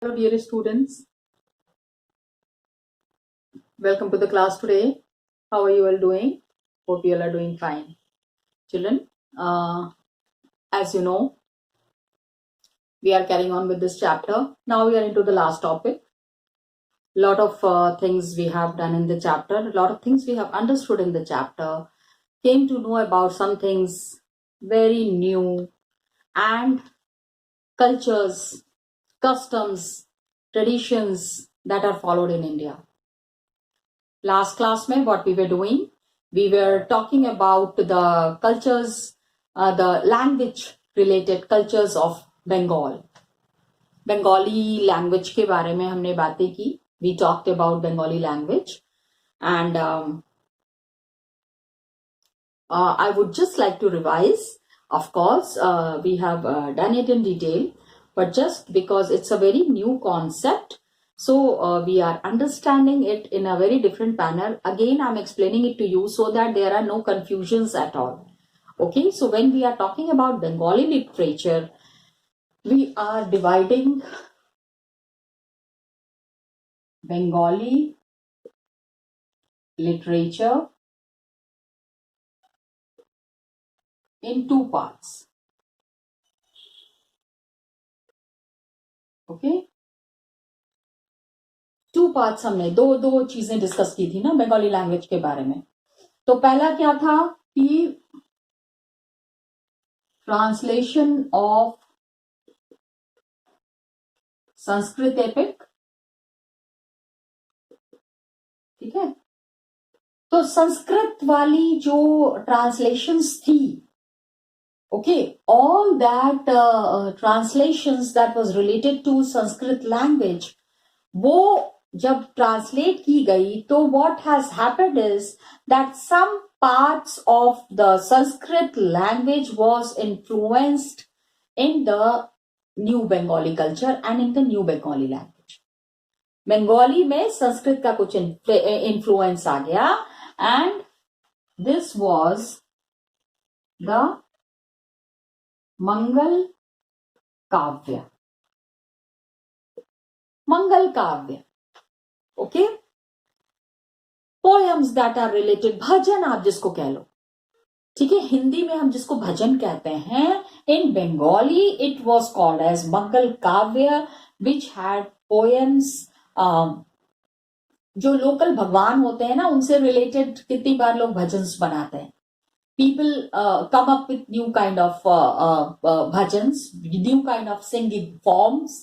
Hello, dear students. Welcome to the class today. How are you all doing? Hope you all are doing fine. Children, as you know, we are carrying on with this chapter. Now we are into the last topic. Lot of things we have done in the chapter. A lot of things we have understood in the chapter. Came to know about some things very new and cultures, customs, traditions that are followed in India. Last class में what we were doing, we were talking about the cultures, the language related cultures of Bengal. Bengali language के बारे में हमने बातें की. We talked about Bengali language, and I would just like to revise. Of course, we have done it in detail, but just because it's a very new concept, so we are understanding it in a very different manner. Again, I'm explaining it to you so that there are no confusions at all. Okay, so when we are talking about Bengali literature, we are dividing Bengali literature in two parts. Okay, two parts हमने दो चीजें discuss की थी ना Bengali language के बारे में. तो पहला क्या था कि ट्रांसलेशन ऑफ संस्कृत एपिक. ठीक है, तो संस्कृत वाली जो ट्रांसलेशंस थी, okay, all that translations that was related to Sanskrit language, वो जब ट्रांसलेट की गई तो what has happened is that some parts of the Sanskrit language was influenced in the New Bengali culture and in the New Bengali language. Bengali में संस्कृत का कुछ influence आ गया, and this was the Mangal Kavya. Mangal Kavya, okay, poems that are related, bhajan आप जिसको कह लो. ठीक है, हिंदी में हम जिसको भजन कहते हैं, in Bengali it was called as Mangal Kavya, which had poems. जो लोकल भगवान होते हैं ना, उनसे रिलेटेड कितनी बार लोग भजन बनाते हैं. People come up with new kind of bhajans, new kind of singing forms.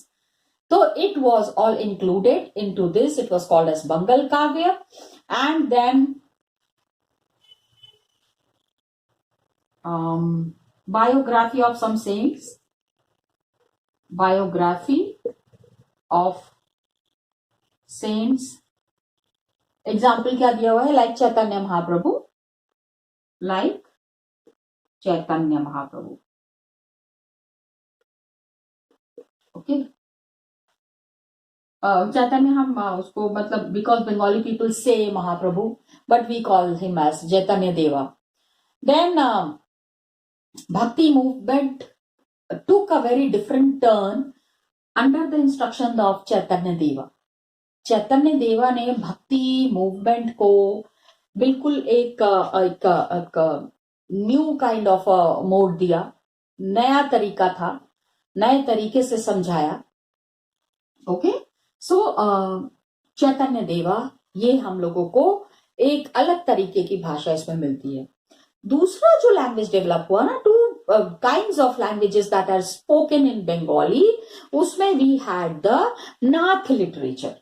So it was all included into this. It was called as Mangal Kavya. And then biography of some saints. Biography of saints. Example क्या दिया हुआ है? Like Chaitanya Mahaprabhu. Like Chaitanya Mahaprabhu. Okay. चैतन्य हम उसको मतलब because Bengali people say Mahaprabhu, but we call him as Chaitanya Deva. Then Bhakti movement took a very different turn under the instruction of Chaitanya Deva. चैतन्य देवा ने भक्ति movement को बिल्कुल एक new kind of mode दिया, नया तरीका था, नए तरीके से समझाया. ओके, सो चैतन्य देवा, ये हम लोगों को एक अलग तरीके की भाषा इसमें मिलती है. दूसरा जो लैंग्वेज डेवलप हुआ ना, two kinds of languages that are spoken in Bengali, उसमें we had the Nath literature.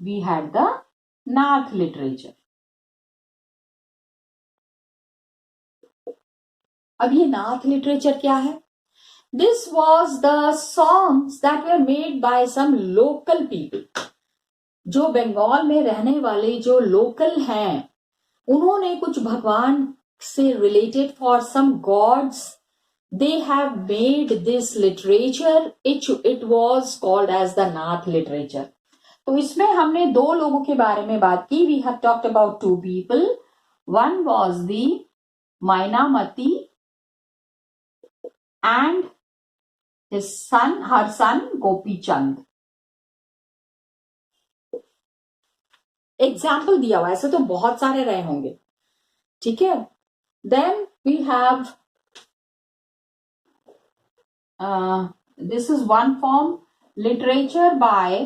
We had the Nath literature. अब ये नाथ लिटरेचर क्या है? This was the songs that were made by some local people. जो बंगाल में रहने वाले जो लोकल हैं, उन्होंने कुछ भगवान से related for some gods, they have made this literature. It was called as the Nath literature. तो इसमें हमने दो लोगों के बारे में बात की. We have talked about two people. One was the Mainamati and her son Gopi Chand. Example दिया हुआ, ऐसे तो बहुत सारे रहे होंगे. ठीक है. Then we have this is one form, literature by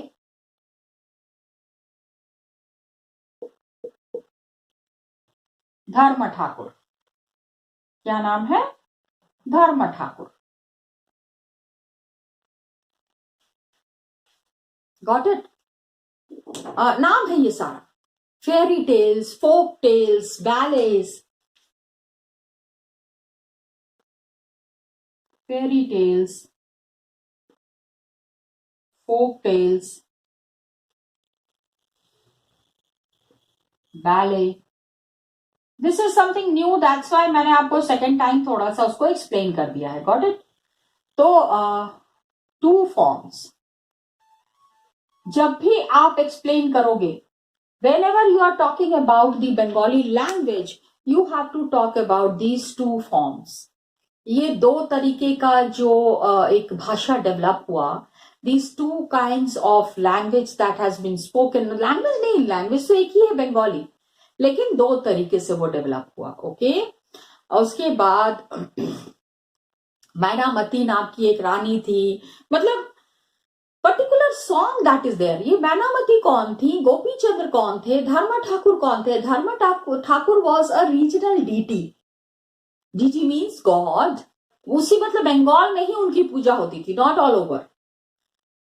Dharma Thakur. क्या नाम है? धर्म ठाकुर. Got it. नाम है ये सारा. Fairy tales, folk tales, ballads, fairy tales, folk tales, ballad. This is something new, that's why मैंने आपको सेकेंड टाइम थोड़ा सा उसको एक्सप्लेन कर दिया है. Got it. तो 2 फॉर्म्स जब भी आप एक्सप्लेन करोगे, whenever you are talking about the Bengali language, you have to talk about these 2 forms. ये 2 तरीके का जो एक भाषा डेवलप हुआ, these 2 kinds of language that has been spoken. Language नहीं, लैंग्वेज तो एक ही है बंगाली, लेकिन 2 तरीके से वो डेवलप हुआ. ओके. उसके बाद मैनामती नाम की एक रानी थी. मतलब particular song that is there. ये मैनामती कौन थी, गोपी चंद्र कौन थे, धर्म ठाकुर कौन थे? Dharma Thakur was a regional deity. Deity means god. उसी मतलब बंगाल में ही उनकी पूजा होती थी, नॉट ऑल ओवर.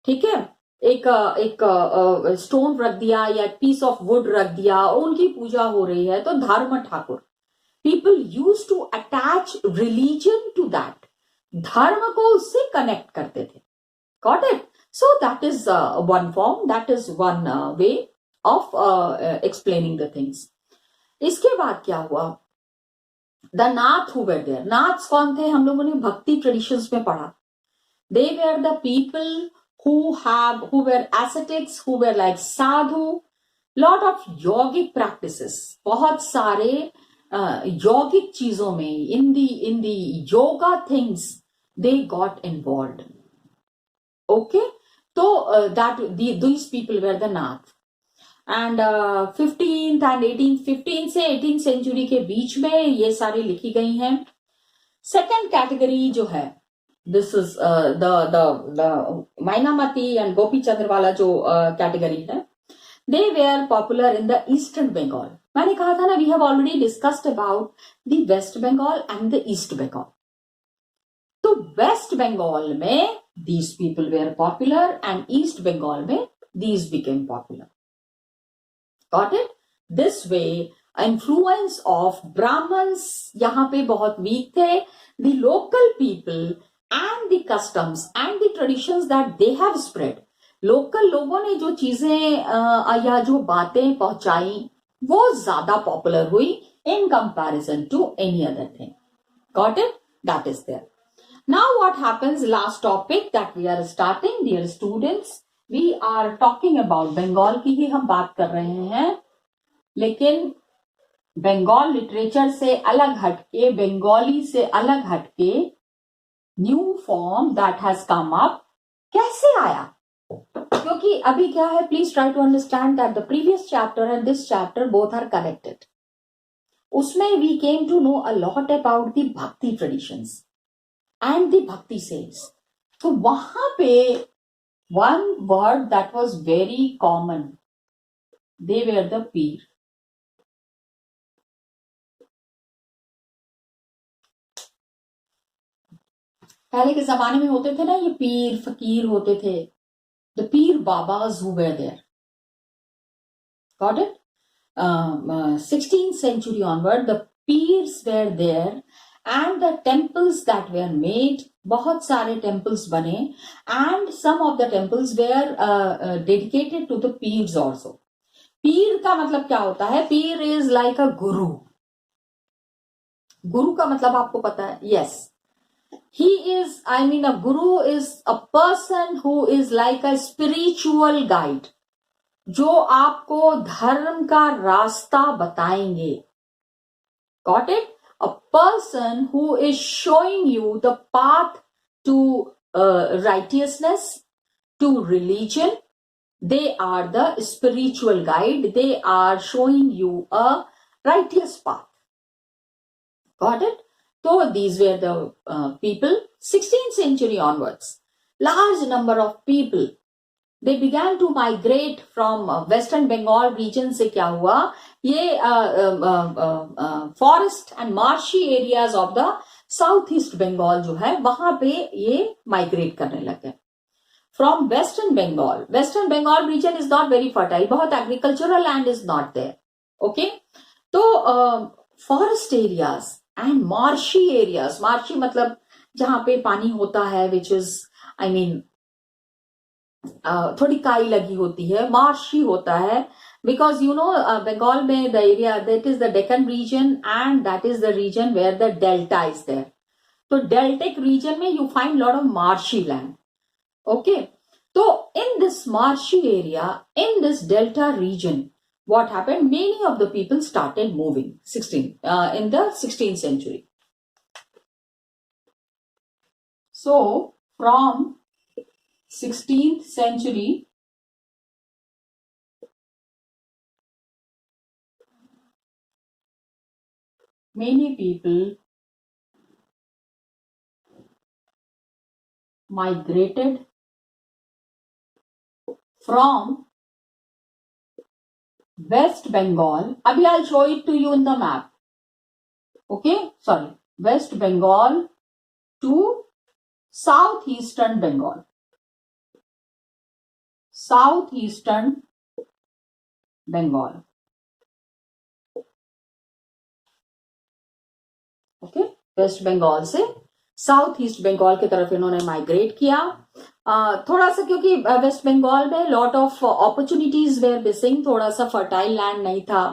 ठीक है. एक स्टोन रख दिया या पीस ऑफ वुड रख दिया और उनकी पूजा हो रही है, तो Dharma Thakur. People use to attach religion to that. Dharma को उससे कनेक्ट करते थे. Got it. So that is one form, that is one way of explaining the things. इसके बाद क्या हुआ? The Nath who were there. Naths कौन थे? हम लोगों ने भक्ति ट्रेडिशंस में पढ़ा. They were the people who were ascetics, who were like sadhu. Lot of yogic practices. बहुत सारे yogic चीजों में, in the yoga things they got involved. Okay. So these people were the Nath. And 15th and 15th से 18th century के बीच में ये सारी लिखी गई हैं. सेकेंड कैटेगरी जो है, this is the Mainamati and Gopi Chandra वाला जो कैटेगरी है, they were popular in the eastern Bengal. मैंने कहा था ना, we have already discussed about the west Bengal and the east Bengal. तो वेस्ट बंगाल में these people were popular and East Bengal में these became popular. Got it? This way influence of Brahmins यहाँ पे बहुत weak थे. The local people and the customs and the traditions that they have spread. Local लोगों ने जो चीजें या जो बातें पहुंचाई, वो ज्यादा पॉपुलर हुई in comparison to any other thing. Got it? That is there. Now what happens, last topic that we are starting, dear students, we are talking about Bengal की ही हम बात कर रहे हैं, लेकिन बंगाल लिटरेचर से अलग हटके, बंगाली से अलग हटके, new form that has come up कैसे आया? क्योंकि अभी क्या है, please try to understand that the previous chapter and this chapter both are connected. उसमें we came to know a lot about the bhakti traditions and the bhakti says. तो वहां पे one word that was very common, they were the peer. पहले के जमाने में होते थे ना ये पीर फकीर होते थे, the peer babas who were there. Got it? 16th century onward the peers were there and the temples that were made, बहुत सारे temples बने, and some of the temples were dedicated to the peers also. पीर का मतलब क्या होता है? पीर is like अ गुरु. गुरु का मतलब आपको पता है? Yes, he is, I mean a guru is a person who is like a spiritual guide, जो आपको धर्म का रास्ता बताएंगे. Got it? A person who is showing you the path to righteousness, to religion. They are the spiritual guide. They are showing you a righteous path. Got it? So these were the people. 16th century onwards, large number of people, they began to migrate from Western Bengal region. से क्या हुआ, ये forest and marshy areas of the Southeast Bengal जो है वहां पे ये migrate करने लगे. From Western Bengal region is not very fertile, बहुत agricultural land is not there. Okay, तो forest areas and marshy areas, marshy मतलब जहां पे पानी होता है, which is I mean थोड़ी काई लगी होती है, मार्शी होता है, बिकॉज यू नो बंगाल में the area that is the Deccan region and that is the region where the delta is there. तो डेल्टिक रीजन में you find lot of marshy land. Okay, तो in this marshy area, in this delta region, what happened, many of the people started moving in the 16th century. So from 16th century, many people migrated from West Bengal. Abhi I'll show it to you in the map. Okay, sorry, West Bengal to Southeastern Bengal. Southeastern Bengal. Okay, west Bengal से south east Bengal की तरफ इन्होंने migrate किया. थोड़ा सा क्योंकि west Bengal में lot of opportunities were missing, थोड़ा सा फर्टाइल लैंड नहीं था.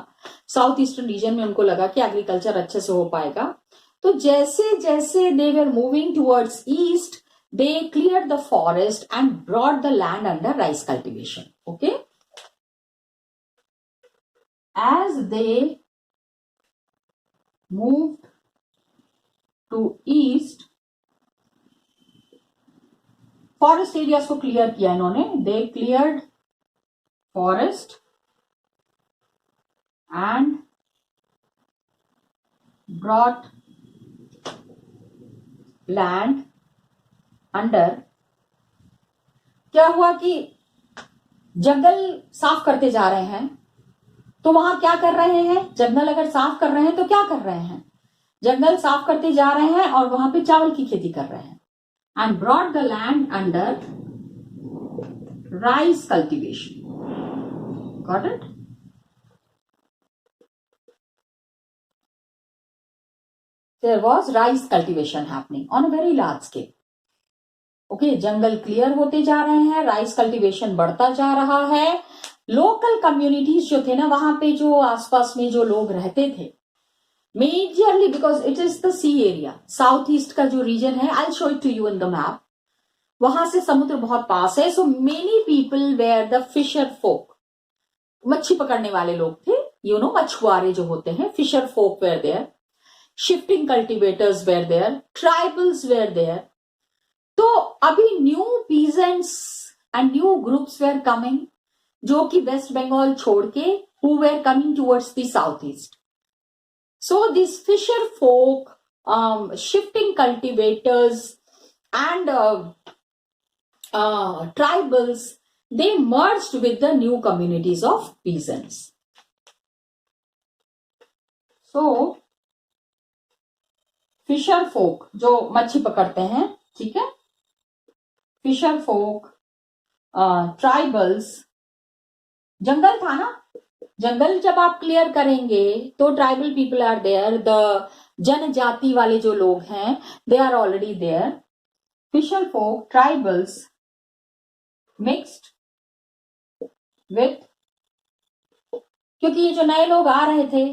साउथ ईस्टर्न रीजन में उनको लगा कि एग्रीकल्चर अच्छे से हो पाएगा. तो जैसे जैसे they were moving towards east, they cleared the forest and brought the land under rice cultivation. Okay, as they moved to east, forest areas को clear किया इन्होंने. They cleared forest and brought land under. क्या हुआ कि जंगल साफ करते जा रहे हैं, तो वहां क्या कर रहे हैं, जंगल अगर साफ कर रहे हैं तो क्या कर रहे हैं, जंगल साफ करते जा रहे हैं और वहां पे चावल की खेती कर रहे हैं. And brought the land under rice cultivation. Got it? There was rice cultivation happening on a very large scale. Okay, जंगल क्लियर होते जा रहे हैं, राइस कल्टीवेशन बढ़ता जा रहा है. लोकल कम्युनिटीज जो थे ना, वहां पे जो आसपास में जो लोग रहते थे, majorly because it is the sea area, south east का जो रीजन है, I show it to you in the map, वहां से समुद्र बहुत पास है. So many people were the fisher folk, मच्छी पकड़ने वाले लोग थे, यू नो, मछुआरे जो होते हैं, fisher folk were there, shifting cultivators were there, tribals were there. तो अभी new peasants and new groups were coming, जो कि वेस्ट बंगाल छोड़ के who were coming towards the south east. So this fisher folk, shifting cultivators and tribals, they merged with the new communities of peasants. So fisher folk जो मच्छी पकड़ते हैं, ठीक है, फिशर फोक, ट्राइबल्स, जंगल था ना, जंगल जब आप क्लियर करेंगे तो tribal people are there, the जनजाति वाले जो लोग हैं, they are already there. Fisher folk, tribals mixed with, क्योंकि ये जो नए लोग आ रहे थे,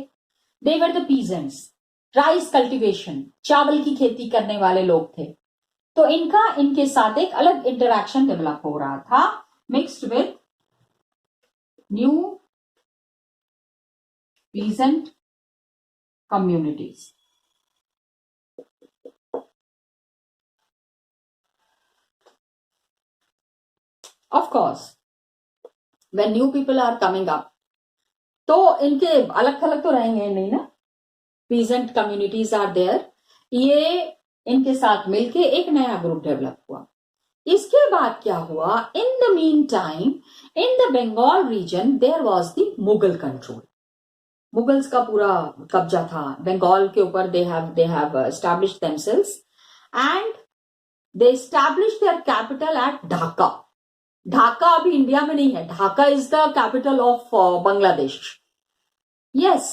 they were the peasants. Rice cultivation, चावल की खेती करने वाले लोग थे, तो इनके साथ एक अलग इंटरैक्शन डेवलप हो रहा था, mixed with new peasant communities. Of course, when new people are coming up, तो इनके अलग थलग तो रहेंगे नहीं ना, पीजेंट कम्युनिटीज आर देयर, ये इनके साथ मिलके एक नया ग्रुप डेवलप हुआ. इसके बाद क्या हुआ, in the mean time in the Bengal region there was the Mughal control. Mughals का पूरा कब्जा था बंगाल के ऊपर. They have established themselves and they established their capital at Dhaka. Dhaka अभी इंडिया में नहीं है. Dhaka is the capital of Bangladesh. Yes,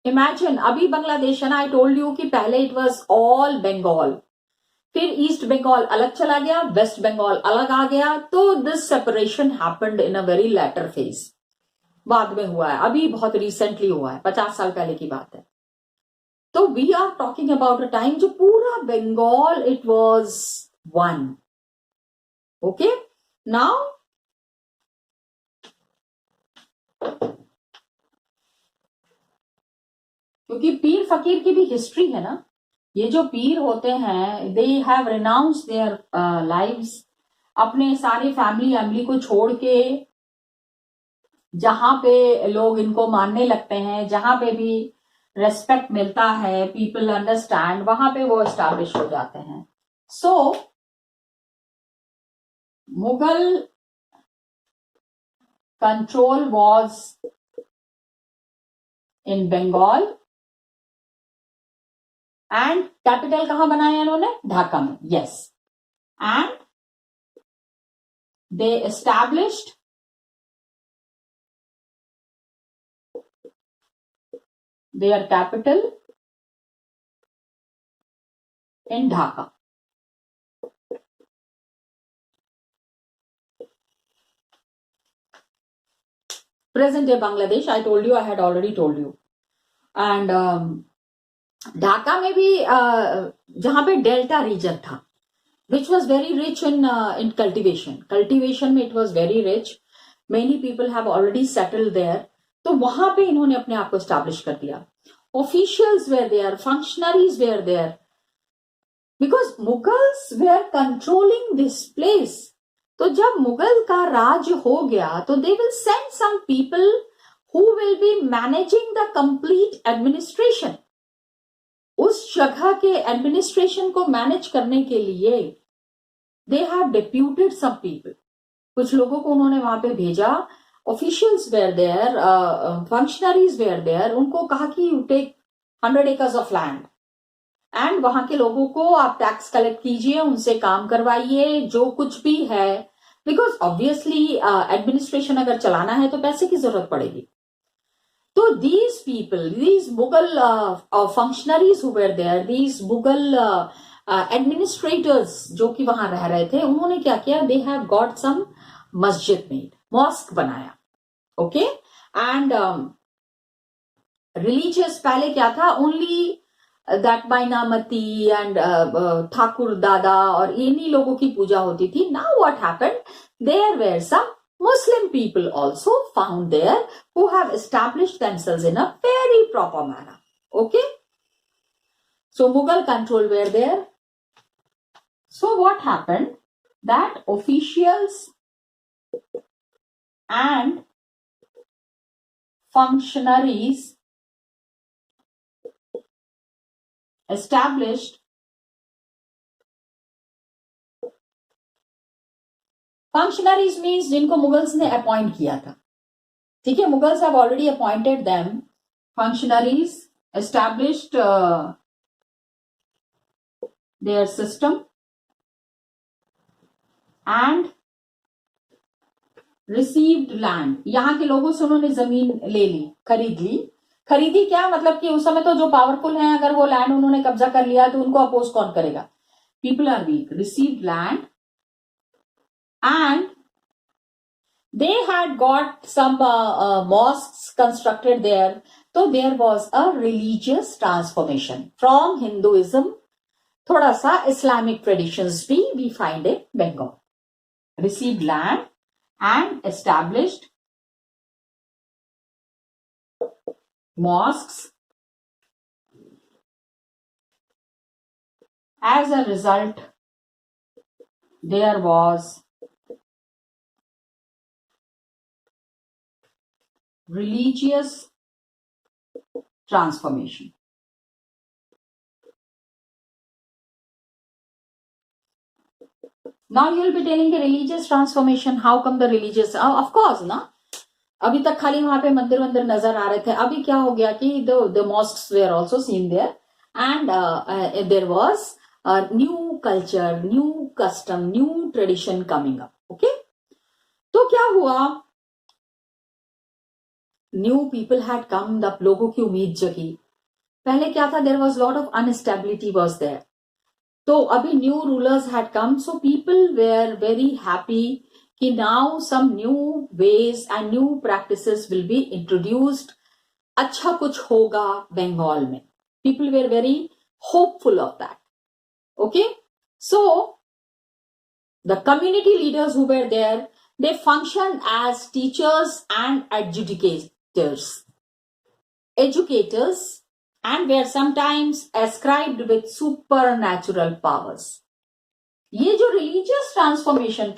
imagine, अभी बांग्लादेश है ना. आई टोल्ड यू कि पहले इट वाज ऑल बंगाल, फिर ईस्ट बंगाल अलग चला गया, वेस्ट बंगाल अलग आ गया. तो this separation happened in a very later phase. बाद में हुआ है, अभी बहुत रिसेंटली हुआ है, 50 साल पहले की बात है. तो we are talking about a time जो पूरा Bengal it was one. Okay, now क्योंकि पीर फकीर की भी हिस्ट्री है ना. ये जो पीर होते हैं they have renounce their lives, अपने सारे फैमिली को छोड़ के जहां पे लोग इनको मानने लगते हैं, जहां पे भी रेस्पेक्ट मिलता है, पीपल अंडरस्टैंड, वहां पे वो एस्टैब्लिश हो जाते हैं. So Mughal control was in Bengal and capital कहां बनाया इन्होंने, ढाका में. Yes, and they established their capital in Dhaka. Present day Bangladesh, I told you, I had already told you. And Dhaka में भी जहां पे डेल्टा रीजन था, which was very rich in cultivation में it was very rich. Many people have already settled there. तो वहां पे इन्होंने अपने आप को एस्टैब्लिश कर दिया. Officials were there, functionaries were there, because Mughals were controlling this place. तो जब मुगल का राज हो गया तो they will send some people who will be managing the complete administration. उस जगह के एडमिनिस्ट्रेशन को मैनेज करने के लिए they have deputed some people. कुछ लोगों को उन्होंने वहां पे भेजा. Officials were there, functionaries were there. उनको कहा कि you take 100 acres of land and वहां के लोगों को आप टैक्स कलेक्ट कीजिए, उनसे काम करवाइए, जो कुछ भी है. बिकॉज ऑब्वियसली एडमिनिस्ट्रेशन अगर चलाना है तो पैसे की जरूरत पड़ेगी. तो these people, these Mughal functionaries who were there, these Mughal administrators जो कि वहां रह रहे थे, उन्होंने क्या किया, दे हैव गॉट सम मस्जिद मेड, मॉस्क बनाया. ओके, एंड रिलीजियस पहले क्या था, ओनली दैट बाइनामती एंड ठाकुर दादा और इन्हीं लोगों की पूजा होती थी. Now what happened, there were some Muslim people also found there who have established themselves in a very proper manner. Okay, so Mughal control were there. So what happened, that officials and functionaries established functionaries means जिनको Mughals ने appoint किया था. ठीक है, Mughals have already appointed them. Functionaries established there system and received land. यहां के लोगों से उन्होंने जमीन ले ली, खरीदी क्या मतलब कि उस समय तो जो पावरफुल हैं, अगर वो लैंड उन्होंने कब्जा कर लिया तो उनको अपोज कौन करेगा. People are weak. Received land and they had got some mosques constructed there. So there was a religious transformation from Hinduism, thoda sa Islamic traditions bhi we find in Bengal. Received land and established mosques. As a result, there was religious transformation. Now you will be telling the religious transformation. How come the religious? Of course, na. अभी तक खाली वहां पे मंदिर वंदिर नजर आ रहे थे. अभी क्या हो गया कि the mosques were also seen there, and there was a new culture, new custom, new tradition coming up. Okay, तो क्या हुआ? New people had come. the लोगों की उम्मीद जगी. पहले क्या था? There was lot of instability was there. तो अभी new rulers had come, so people were very happy कि now some new ways and new practices will be introduced. अच्छा कुछ होगा बंगाल में. People were very hopeful of that. Okay, so the community leaders who were there, they functioned as teachers and educators, and were sometimes ascribed with supernatural powers. ये जो religious transformation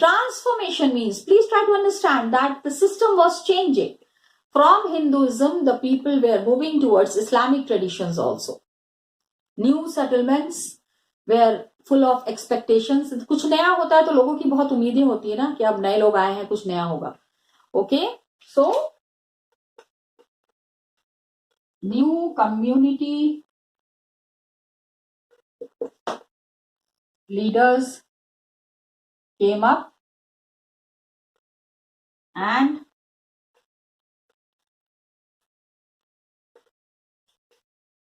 means, please try to understand that the system was changing. From Hinduism, the people were moving towards Islamic traditions also. New settlements were full of expectations. कुछ नया होता है तो लोगों की बहुत उम्मीदें होती है ना कि अब नए लोग आए हैं, कुछ नया होगा. Okay, so new community leaders came up, and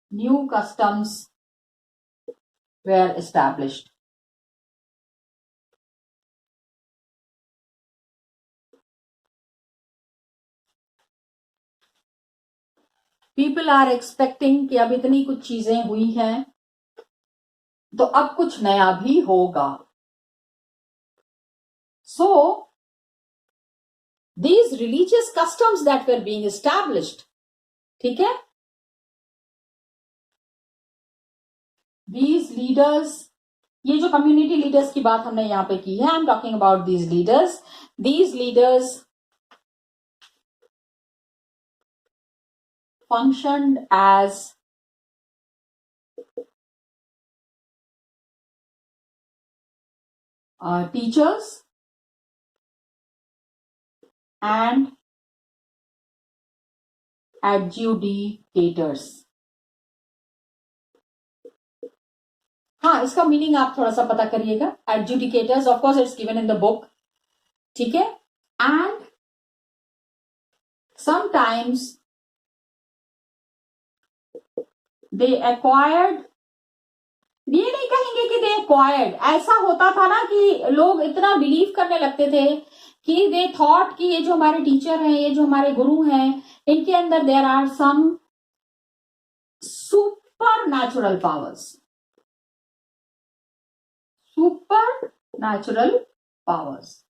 new customs were established. People are expecting कि अब इतनी कुछ चीजें हुई हैं तो अब कुछ नया भी होगा. So these religious customs that were being established, ठीक है, these leaders, ये जो community leaders की बात हमने यहाँ पे की है, I'm talking about these leaders functioned as teachers and adjudicators. हाँ, इसका मीनिंग आप थोड़ा सा पता करिएगा. Adjudicators, of course, it's given in the book. ठीक है, and sometimes they acquired. ये नहीं कहेंगे कि they acquired. ऐसा होता था ना कि लोग इतना बिलीव करने लगते थे कि they thought कि ये जो हमारे टीचर हैं, ये जो हमारे गुरु हैं, इनके अंदर there are some supernatural powers. Supernatural powers.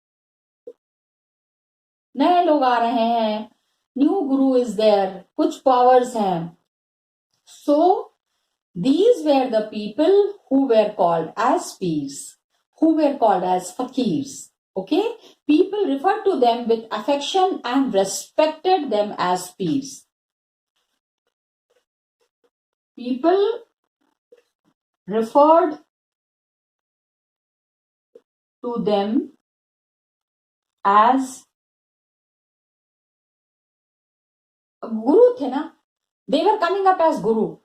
नए लोग आ रहे हैं, न्यू गुरु इज देयर, कुछ पावर्स हैं. So these were the people who were called as peers, who were called as fakirs. Okay, people referred to them with affection and respected them as peers. People referred to them as गुरु थे ना, they were coming up as guru.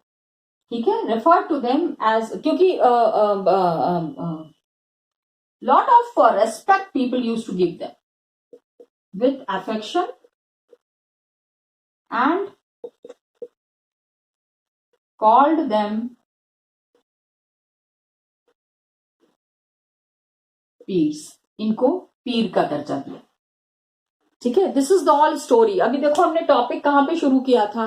ठीक है, referred to them as, क्योंकि lot of respect people used to give them with affection and called them peers. इनको पीर का दर्जा दिया. ठीक है, this is the all story. अभी देखो हमने टॉपिक कहां पे शुरू किया था,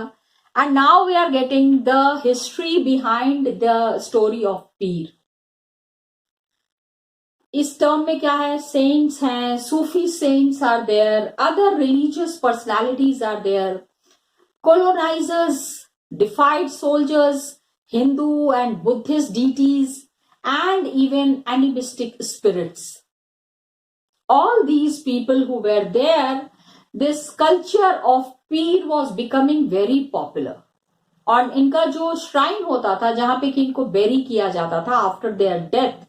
and now we are getting the history behind the story of Pir. इस टर्म में क्या है? सेंट्स हैं, सूफी saints are there, other religious personalities are there, colonizers, defied soldiers, Hindu and Buddhist deities, and even animistic spirits. All these people who were there, this culture of Pir was becoming very popular, और इनका जो shrine होता था जहां पे कि इनको berry किया जाता था after their death,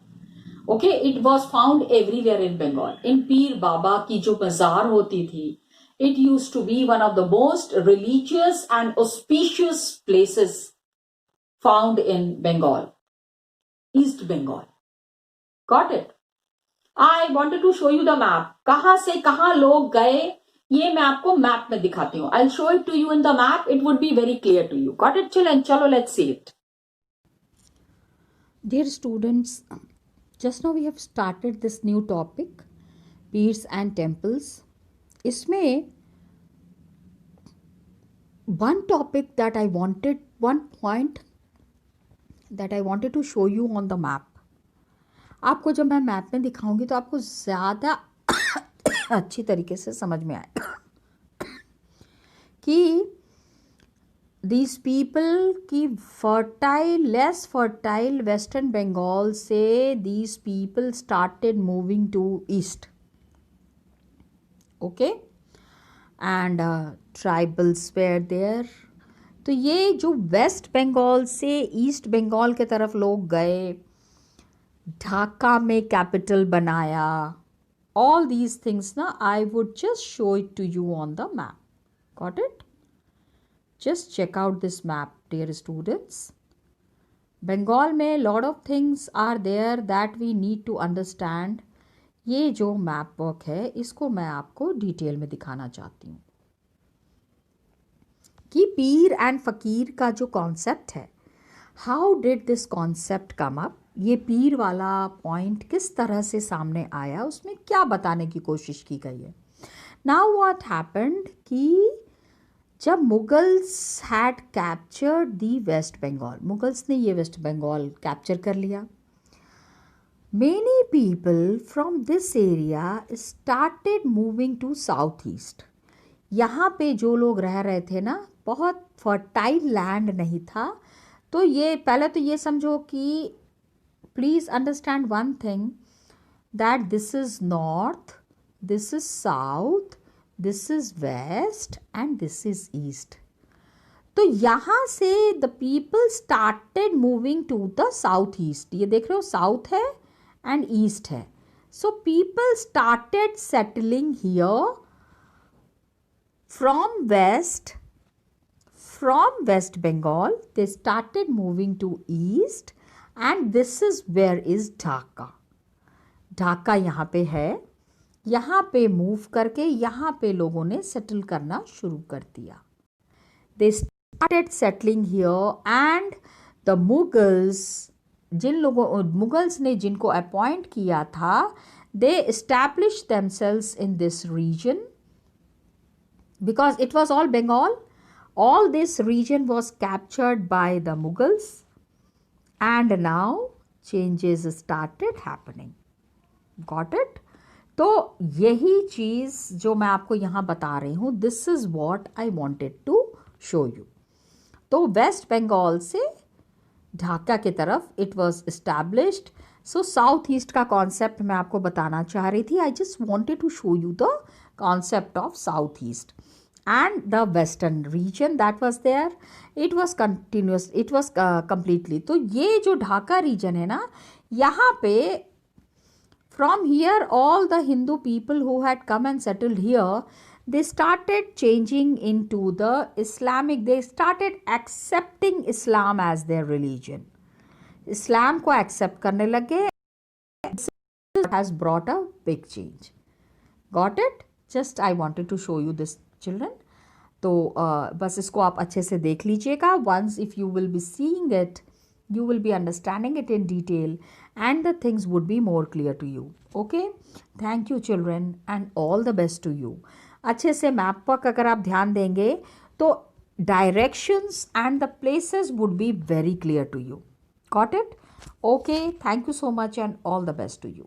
okay, it was found everywhere in Bengal. इन पीर बाबा की जो मजार होती थी, it used to be one of the most religious and auspicious places found in Bengal, East Bengal. Got it? I wanted to show you the map. कहां से कहां लोग गए, ये मैं आपको मैप में दिखाती हूँ. I'll show it to you in the map. It would be very clear to you. Got it, children? चलो, let's see it. Dear students, just now we have started this new topic, Peers and Temples. इसमें one point that I wanted to show you on the map. आपको जब मैं map में दिखाऊंगी तो आपको ज़्यादा अच्छी तरीके से समझ में आएगा कि these people की less fertile Western Bengal से these people started moving to east. Okay? And tribals were there. तो ये जो वेस्ट बंगाल से ईस्ट बंगाल के तरफ लोग गए, ढाका में कैपिटल बनाया, all these things ना, I would just show it to you on the map. Got it? Just check out this map, dear students. Bengal में lot of things are there that we need to understand. ये जो map work है इसको मैं आपको detail में दिखाना चाहती हूँ कि पीर एंड फ़कीर का जो कॉन्सेप्ट है, how did this concept come up, ये पीर वाला पॉइंट किस तरह से सामने आया, उसमें क्या बताने की कोशिश की गई है. नाउ व्हाट हैपेंड कि जब Mughals had captured the west Bengal, Mughals ने ये वेस्ट बंगाल कैप्चर कर लिया, many people from this area started moving to south east. यहाँ पे जो लोग रह रहे थे ना, बहुत फर्टाइल लैंड नहीं था, तो ये पहले तो ये समझो कि please understand one thing, that this is north, this is south, this is west and this is east. तो यहाँ से the people started moving to the south east. ये देख रहे हो, साउथ है and east है. So people started settling here from west Bengal. They started moving to east and this is where is Dhaka. Dhaka यहाँ पे है, यहाँ पे मूव करके यहाँ पे लोगों ने सेटल करना शुरू कर दिया. They started settling here and the Mughals, जिन लोगों मुगल्स ने जिनको अपॉइंट किया था, they establish themselves in this region because it was all Bengal. All this region was captured by the Mughals and now changes started happening. Got it? तो यही चीज़ जो मैं आपको यहाँ बता रही हूँ, this is what I wanted to show you. तो वेस्ट बंगाल से ढाका की तरफ it was established. So south east का कॉन्सेप्ट मैं आपको बताना चाह रही थी. I just wanted to show you the concept of south east and the western region that was there. It was continuous, it was completely. तो ये जो ढाका रीजन है ना, यहाँ पे from here all the Hindu people who had come and settled here, they started changing into the Islamic, they started accepting Islam as their religion. Islam को accept करने लगे. This has brought a big change. Got it? Just I wanted to show you this, children. तो बस इसको आप अच्छे से देख लीजिएगा. Once if you will be seeing it, you will be understanding it in detail and the things would be more clear to you. Okay? Thank you, children, and all the best to you. अच्छे से map पर अगर आप ध्यान देंगे तो directions and the places would be very clear to you. Got it? Okay, thank you so much and all the best to you.